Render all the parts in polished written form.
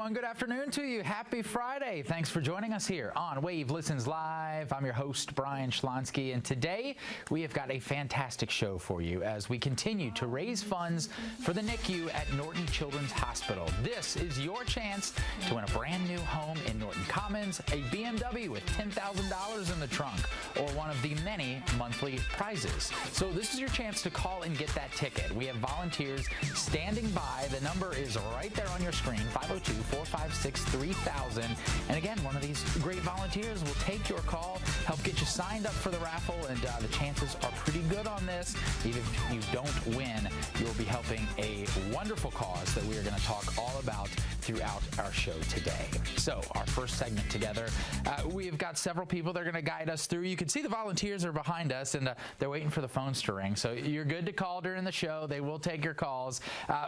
everyone. Good afternoon to you. Happy Friday. Thanks for joining us here on Wave Listens Live. I'm your host, Brian Shlonsky, and today we have got a fantastic show for you as we continue to raise funds for the NICU at Norton Children's Hospital. This is your chance to win a brand new home in Norton Commons, a BMW with $10,000 in the trunk, or one of the many monthly prizes. So this is your chance to call and get that ticket. We have volunteers standing by. The number is right there on your screen, 502-456-3000. And again, one of these great volunteers will take your call, help get you signed up for the raffle, and the chances are pretty good on this. Even if you don't win, you will be helping a wonderful cause that we are going to talk all about throughout our show today. So our first segment together, we've got several people that are going to guide us through. You can see the volunteers are behind us, and they're waiting for the phones to ring. So you're good to call during the show. They will take your calls.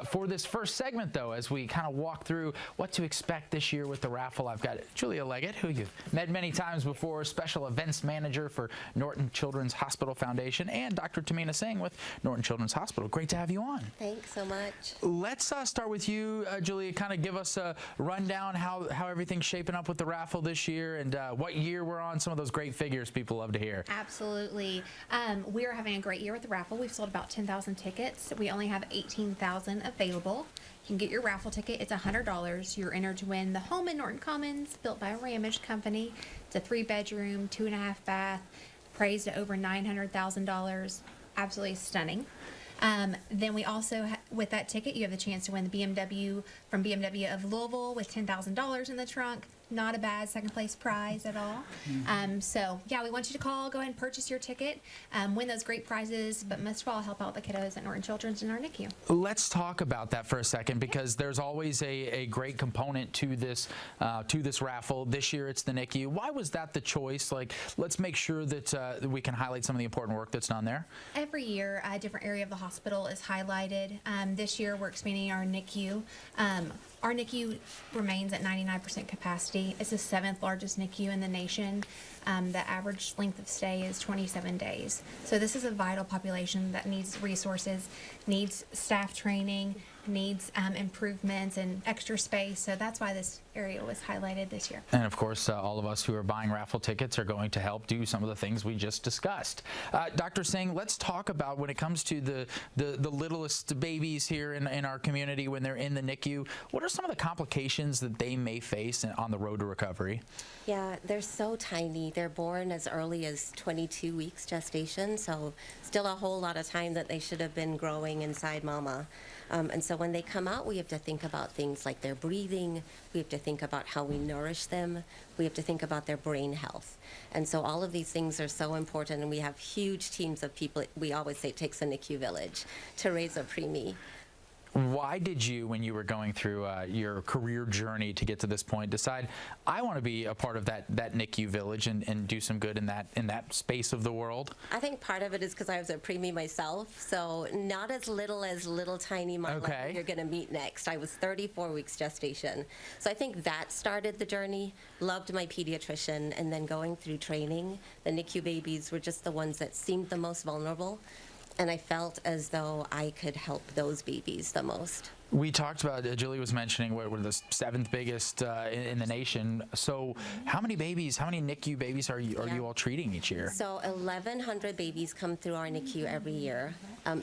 For this first segment, though, as we kind of walk through what to expect this year with the raffle, I've got Julia Leggett, who you've met many times before, Special Events Manager for Norton Children's Hospital Foundation, and Dr. Tamina Singh with Norton Children's Hospital. Great to have you on. Thanks so much. Let's start with you, Julia. Kind of give us a rundown how everything's shaping up with the raffle this year and what year we're on, some of those great figures people love to hear. Absolutely. We are having a great year with the raffle. We've sold about 10,000 tickets. We only have 18,000 available. You can get your raffle ticket. It's $100. You're entered to win the home in Norton Commons, built by a Ramage company. It's a 3-bedroom, 2.5 bath, praised at over $900,000. Absolutely stunning. Then we also, with that ticket, you have the chance to win the BMW from BMW of Louisville with $10,000 in the trunk. Not a bad second place prize at all. So yeah, we want you to call, go ahead and purchase your ticket, win those great prizes, but most of all, help out the kiddos at Norton Children's and our NICU. Let's talk about that for a second, because there's always a great component to this raffle. This year it's the NICU. Why was that the choice? Like, let's make sure that we can highlight some of the important work that's done there. Every year, a different area of the hospital is highlighted. This year, we're expanding our NICU. Our NICU remains at 99% capacity. It's the 7th largest NICU in the nation. The average length of stay is 27 days. So this is a vital population that needs resources, needs staff training, needs improvements and extra space. So that's why this area was highlighted this year. And of course, all of us who are buying raffle tickets are going to help do some of the things we just discussed. Dr. Singh, let's talk about when it comes to the littlest babies here in our community when they're in the NICU. What are some of the complications that they may face on the road to recovery? Yeah, they're so tiny. They're born as early as 22 weeks gestation, so still a whole lot of time that they should have been growing inside mama. And so when they come out, we have to think about things like their breathing. We have to think about how we nourish them. We have to think about their brain health. And so all of these things are so important, and we have huge teams of people. We always say it takes a NICU village to raise a preemie. Why did you, when you were going through your career journey to get to this point, decide I want to be a part of that NICU village and do some good in that space of the world? I think part of it is because I was a preemie myself, so not as little tiny mom like you're going to meet next. I was 34 weeks gestation, so I think that started the journey. Loved my pediatrician, and then going through training, the NICU babies were just the ones that seemed the most vulnerable. And I felt as though I could help those babies the most. We talked about, Julie was mentioning, we're the 7th biggest in the nation. So how many NICU babies are you all treating each year? So 1,100 babies come through our NICU every year.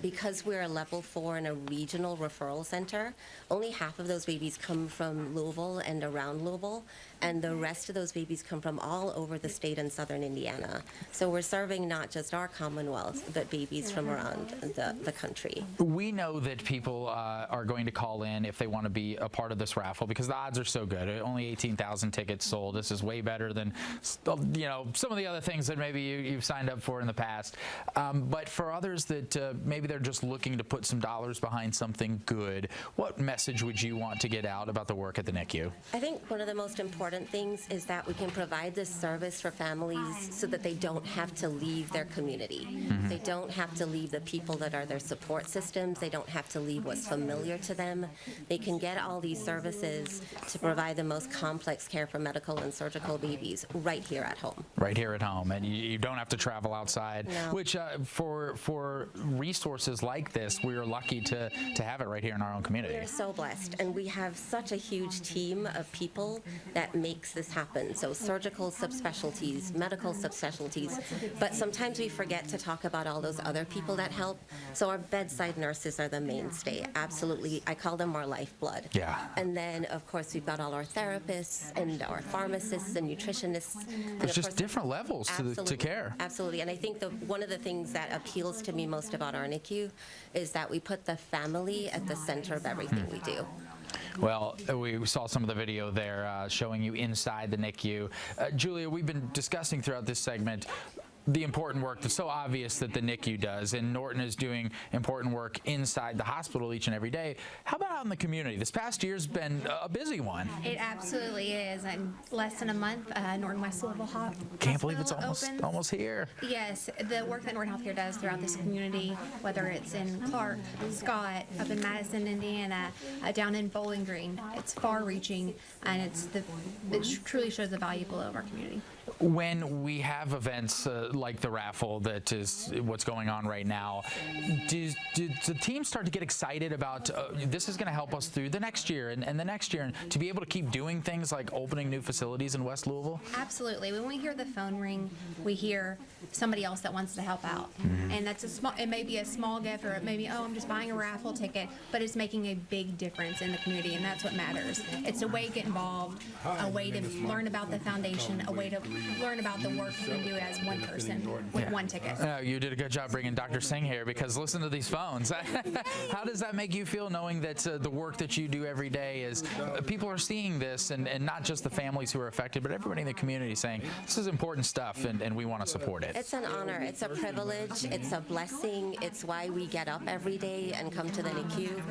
Because we're a level 4 and a regional referral center, only half of those babies come from Louisville and around Louisville, and the rest of those babies come from all over the state and southern Indiana. So we're serving not just our Commonwealth, but babies from around the country. We know that people are going to call in if they want to be a part of this raffle, because the odds are so good. Only 18,000 tickets sold. This is way better than some of the other things that maybe you've signed up for in the past. But for others that maybe they're just looking to put some dollars behind something good, what message would you want to get out about the work at the NICU? I think one of the most important things is that we can provide this service for families so that they don't have to leave their community. They don't have to leave the people that are their support systems. They don't have to leave what's familiar to them. They can get all these services to provide the most complex care for medical and surgical babies right here at home. right here at home, and you don't have to travel outside. No. Which for resources like this, we are lucky to have it right here in our own community. We're so blessed, and we have such a huge team of people that makes this happen. So surgical subspecialties, medical subspecialties, but sometimes we forget to talk about all those other people that help. So our bedside nurses are the mainstay. Absolutely, I call them our lifeblood. Yeah. And then, of course, we've got all our therapists and our pharmacists and nutritionists. And There's of just course, different levels to care. Absolutely. And I think one of the things that appeals to me most about our NICU is that we put the family at the center of everything we do. Well, we saw some of the video there showing you inside the NICU. Julia, we've been discussing throughout this segment the important work that's so obvious that the NICU does, and Norton is doing important work inside the hospital each and every day. How about out in the community? This past year's been a busy one. It absolutely is. In less than a month, Norton West Louisville Can't believe it's opens. almost here. Yes, the work that Norton Healthcare does throughout this community, whether it's in Clark, Scott, up in Madison, Indiana, down in Bowling Green, it's far-reaching, and it truly shows the value of our community. When we have events like the raffle that is what's going on right now, does the team start to get excited about this is going to help us through the next year and the next year, and to be able to keep doing things like opening new facilities in West Louisville? Absolutely. When we hear the phone ring, we hear somebody else that wants to help out. And that's it may be a small gift, or it may be, oh, I'm just buying a raffle ticket, but it's making a big difference in the community, and that's what matters. It's a way to get involved, a way to learn about the foundation, a way to learn about the work you can do as one person with one ticket. You did a good job bringing Dr. Singh here, because listen to these phones. How does that make you feel, knowing that the work that you do every day is people are seeing this, and not just the families who are affected, but everybody in the community saying this is important stuff, and we want to support it. It's an honor. It's a privilege. It's a blessing. It's why we get up every day and come to the NICU,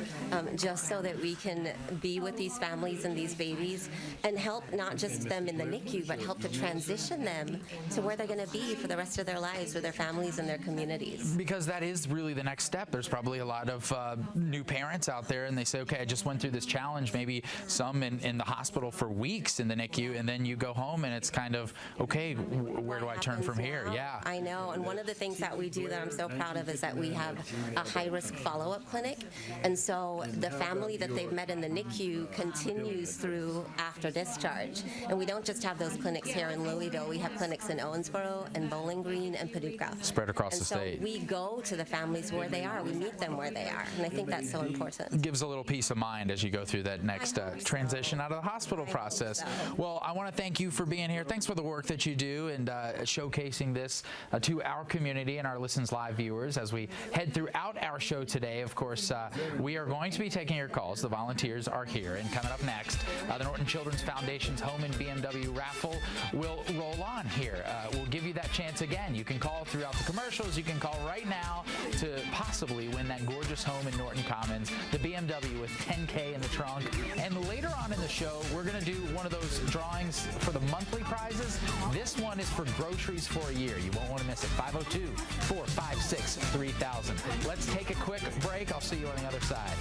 just so that we can be with these families and these babies and help not just them in the NICU, but help to transition them to where they're going to be for the rest of their lives with their families and their communities. Because that is really the next step. There's probably a lot of new parents out there, and they say, okay, I just went through this challenge, maybe some in the hospital for weeks in the NICU, and then you go home and it's kind of, okay, where do I turn from here? Yeah. I know, and one of the things that we do that I'm so proud of is that we have a high-risk follow-up clinic, and so the family that they've met in the NICU continues through after discharge. And we don't just have those clinics here in Louisville, we have clinics in Owensboro and Bowling Green and Paducah. Spread across and the state. So we go to the families where they are, we meet them where they are, and I think that's so important. It gives a little peace of mind as you go through that next transition out of the hospital process. Well, I want to thank you for being here. Thanks for the work that you do and showcasing this to our community and our Listens Live viewers as we head throughout our show today. Of course, we are going to be taking your calls. The volunteers are here. And coming up next, the Norton Children's Foundation's Home and BMW Raffle will roll on here. We'll give you that chance again. You can call throughout the commercials. You can call right now to possibly win that gorgeous home in Norton Commons, the BMW with $10K in the trunk. And later on in the show, we're going to do one of those drawings for the monthly prizes. This one is for groceries for a year. You won't want to miss it. 502-456-3000. Let's take a quick break. I'll see you on the other side.